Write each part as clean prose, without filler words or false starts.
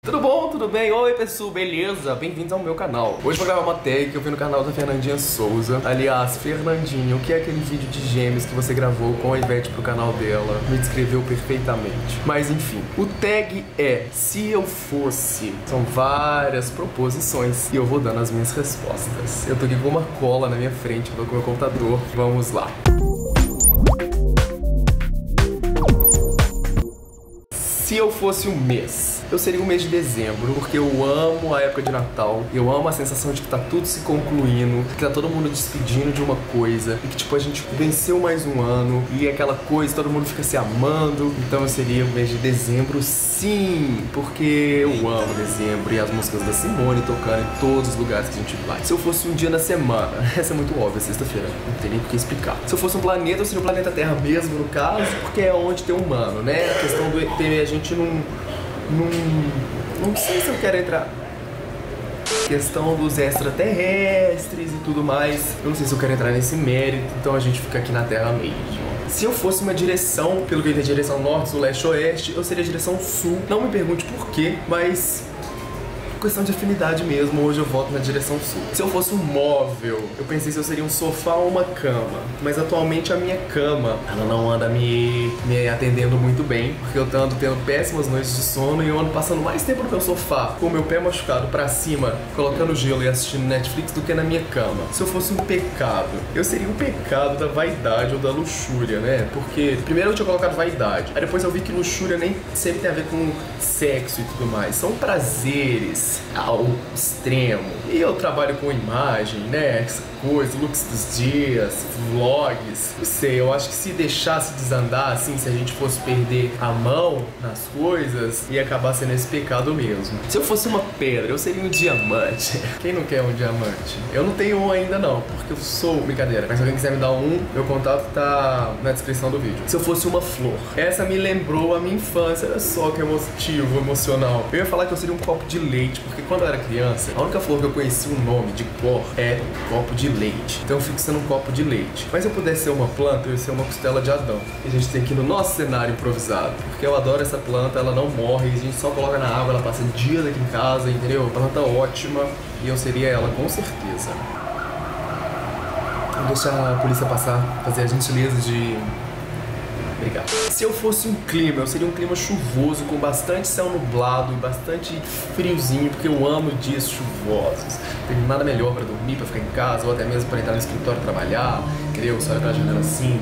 Tudo bom? Tudo bem? Oi pessoal, beleza? Bem-vindos ao meu canal. Hoje vou gravar uma tag que eu vi no canal da Fernandinha Souza. Aliás, Fernandinha, o que é aquele vídeo de gêmeos que você gravou com a Ivete pro canal dela? Me descreveu perfeitamente. Mas enfim, o tag é Se Eu Fosse. São várias proposições e eu vou dando as minhas respostas. Eu tô aqui com uma cola na minha frente, eu tô com o meu computador. Vamos lá. Se eu fosse um mês, eu seria o mês de dezembro, porque eu amo a época de Natal, eu amo a sensação de que tá tudo se concluindo, que tá todo mundo despedindo de uma coisa, e que tipo, a gente venceu mais um ano, e aquela coisa, todo mundo fica se amando. Então eu seria o mês de dezembro, sim, porque eu amo dezembro, e as músicas da Simone tocando em todos os lugares que a gente vai. Se eu fosse um dia na semana, essa é muito óbvia, sexta-feira, não tem nem por que explicar. Se eu fosse um planeta, eu seria o planeta Terra mesmo, no caso, porque é onde tem humano, né? A questão do ET, a gente não sei se eu quero entrar. Questão dos extraterrestres e tudo mais. Eu não sei se eu quero entrar nesse mérito, então a gente fica aqui na Terra mesmo. Se eu fosse uma direção, pelo que eu entendi, direção norte, sul, leste, oeste, eu seria a direção sul. Não me pergunte por quê, mas questão de afinidade mesmo, hoje eu voto na direção sul. Se eu fosse um móvel, eu pensei se eu seria um sofá ou uma cama, mas atualmente a minha cama, ela não anda me atendendo muito bem, porque eu ando tendo péssimas noites de sono e eu ando passando mais tempo no meu sofá, com o meu pé machucado pra cima, colocando gelo e assistindo Netflix, do que na minha cama. Se eu fosse um pecado, eu seria um pecado da vaidade ou da luxúria, né? Porque primeiro eu tinha colocado vaidade, aí depois eu vi que luxúria nem sempre tem a ver com sexo e tudo mais, são prazeres ao extremo. E eu trabalho com imagem, né? Essa coisa, looks dos dias, vlogs. Não sei, eu acho que se deixasse desandar, assim, se a gente fosse perder a mão nas coisas, ia acabar sendo esse pecado mesmo. Se eu fosse uma pedra, eu seria um diamante. Quem não quer um diamante? Eu não tenho um ainda não, porque eu sou... Brincadeira. Mas se alguém quiser me dar um, meu contato tá na descrição do vídeo. Se eu fosse uma flor, essa me lembrou a minha infância. Olha só que emotivo, emocional. Eu ia falar que eu seria um copo de leite, porque quando eu era criança, a única flor que eu conheci o nome de cor é copo de leite. Então eu fico sendo um copo de leite. Mas se eu pudesse ser uma planta, eu ia ser uma costela de Adão. E a gente tem aqui no nosso cenário improvisado, porque eu adoro essa planta, ela não morre, a gente só coloca na água, ela passa dias aqui em casa, entendeu? Planta ótima, e eu seria ela com certeza. Vou deixar a polícia passar, fazer a gentileza de... Obrigado. Se eu fosse um clima, eu seria um clima chuvoso, com bastante céu nublado e bastante friozinho, porque eu amo dias chuvosos. Não tem nada melhor para dormir, para ficar em casa, ou até mesmo para entrar no escritório trabalhar, entendeu? Só olhar pela janela assim,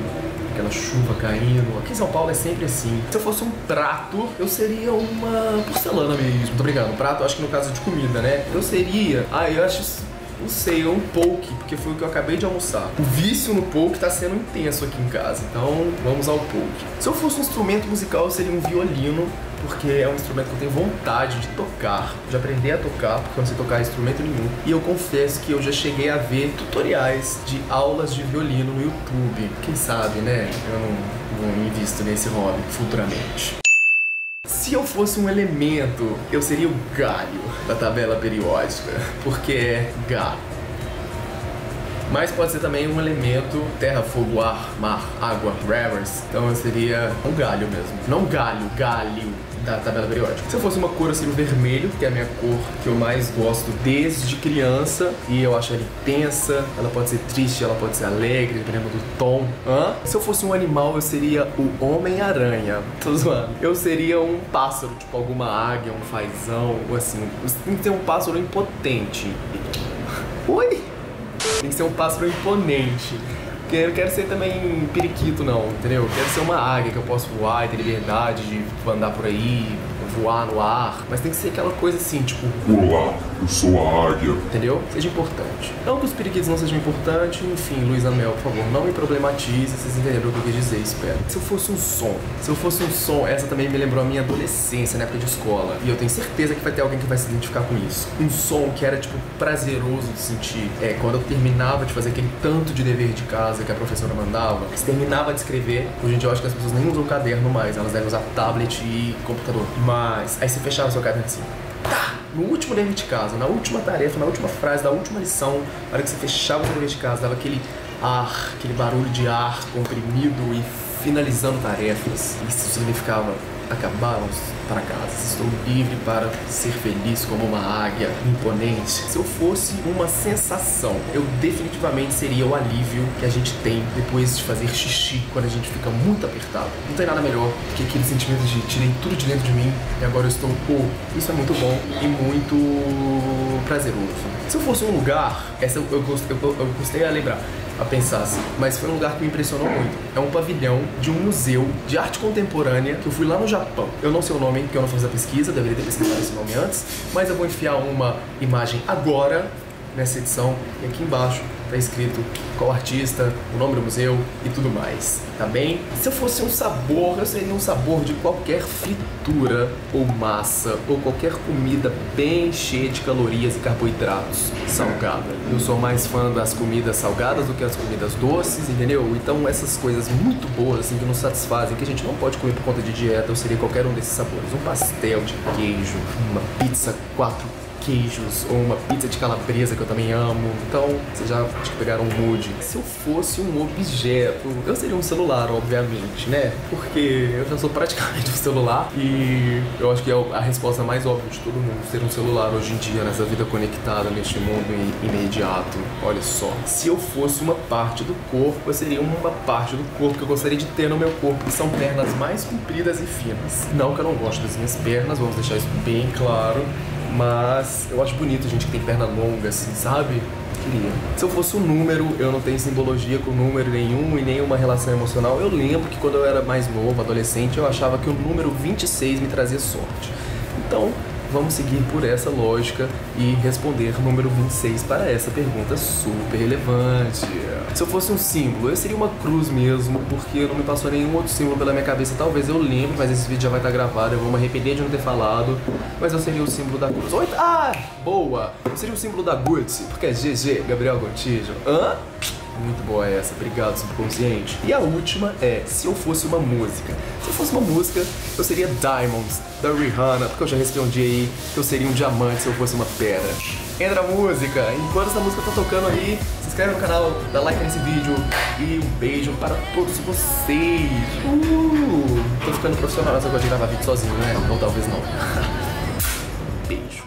aquela chuva caindo. Aqui em São Paulo é sempre assim. Se eu fosse um prato, eu seria uma porcelana mesmo. Tô brincando, um prato, acho que no caso de comida, né? Eu seria... eu acho... Não sei, um poke, porque foi o que eu acabei de almoçar. O vício no poke tá sendo intenso aqui em casa, então vamos ao poke. Se eu fosse um instrumento musical, eu seria um violino, porque é um instrumento que eu tenho vontade de tocar, de aprender a tocar, porque eu não sei tocar instrumento nenhum. E eu confesso que eu já cheguei a ver tutoriais de aulas de violino no YouTube. Quem sabe, né? Eu não invisto nesse hobby futuramente. Se eu fosse um elemento, eu seria o galho da tabela periódica, porque é galho. Mas pode ser também um elemento terra, fogo, ar, mar, água, rivers. Então eu seria um galho mesmo. Não galho, galho da tabela periódica. Se eu fosse uma cor, eu seria o vermelho, que é a minha cor que eu mais gosto desde criança. E eu acho ela intensa, ela pode ser triste, ela pode ser alegre, dependendo do tom. Se eu fosse um animal, eu seria o Homem-Aranha. Tô zoando. Eu seria um pássaro, tipo alguma águia, um fazão, ou assim. Tem que ser um pássaro impotente. Oi? Tem que ser um pássaro imponente. Porque eu não quero ser também periquito, não, entendeu? Eu quero ser uma águia que eu posso voar e ter liberdade de andar por aí, voar no ar. Mas tem que ser aquela coisa assim, tipo... Olá, eu sou a águia. Entendeu? Seja importante. Não que os periquitos não sejam importantes, enfim, Luísa Mel, por favor, não me problematize, vocês entenderam o que eu quis dizer, espero. Se eu fosse um som, essa também me lembrou a minha adolescência, na época de escola. E eu tenho certeza que vai ter alguém que vai se identificar com isso. Um som que era, tipo, prazeroso de sentir. Quando eu terminava de fazer aquele tanto de dever de casa que a professora mandava, você terminava de escrever. Hoje em dia eu acho que as pessoas nem usam caderno mais, elas devem usar tablet e computador. Mas aí você fechava seu caderno assim, tá! No último dever de casa, na última tarefa, na última frase, da última lição, na hora que você fechava o dever de casa, dava aquele ar, aquele barulho de ar comprimido e finalizando tarefas. Isso significava acabaram os fracassos. Estou livre para ser feliz como uma águia imponente. Se eu fosse uma sensação, eu definitivamente seria o alívio que a gente tem depois de fazer xixi, quando a gente fica muito apertado. Não tem nada melhor do que aquele sentimento de tirei tudo de dentro de mim e agora eu estou... Isso é muito bom e muito prazeroso. Se eu fosse um lugar, essa eu gostei a lembrar, a pensar assim, mas foi um lugar que me impressionou muito. É um pavilhão de um museu de arte contemporânea que eu fui lá no Japão. Eu não sei o nome, porque eu não fiz a pesquisa, deveria ter pesquisado esse nome antes, mas eu vou enfiar uma imagem agora nessa edição e aqui embaixo tá escrito qual artista, o nome do museu e tudo mais, tá bem? Se eu fosse um sabor, eu seria um sabor de qualquer fritura ou massa ou qualquer comida bem cheia de calorias e carboidratos salgada. Eu sou mais fã das comidas salgadas do que as comidas doces, entendeu? Então essas coisas muito boas, assim, que nos satisfazem, que a gente não pode comer por conta de dieta, eu seria qualquer um desses sabores. Um pastel de queijo, uma pizza 4 queijos, ou uma pizza de calabresa que eu também amo. Então, vocês já acho que pegaram um mood. Se eu fosse um objeto, eu seria um celular, obviamente, né? Porque eu já sou praticamente um celular e eu acho que é a resposta mais óbvia de todo mundo, ser um celular hoje em dia, nessa vida conectada, neste mundo imediato. Olha só. Se eu fosse uma parte do corpo, eu seria uma parte do corpo que eu gostaria de ter no meu corpo, que são pernas mais compridas e finas. Não que eu não gosto das minhas pernas, vamos deixar isso bem claro, mas eu acho bonito a gente que tem perna longa, assim, sabe? Queria. Se eu fosse um número, eu não tenho simbologia com número nenhum e nenhuma relação emocional. Eu lembro que quando eu era mais novo, adolescente, eu achava que o número 26 me trazia sorte. Então, vamos seguir por essa lógica e responder número 26 para essa pergunta super relevante. Se eu fosse um símbolo, eu seria uma cruz mesmo, porque não me passou nenhum outro símbolo pela minha cabeça. Talvez eu lembre, mas esse vídeo já vai estar gravado, eu vou me arrepender de não ter falado. Mas eu seria o símbolo da cruz. Boa! Eu seria o símbolo da Gucci, porque é GG, Gabriel Gontijo. Hã? Muito boa essa, obrigado, subconsciente. E a última é, se eu fosse uma música. Se eu fosse uma música, eu seria Diamonds, da Rihanna, porque eu já respondi aí que eu seria um diamante se eu fosse uma pedra. Entra a música, enquanto essa música tá tocando aí, se inscreve no canal, dá like nesse vídeo e um beijo para todos vocês. Tô ficando profissional nessa coisa de gravar vídeo sozinho, né? Ou talvez não. Beijo.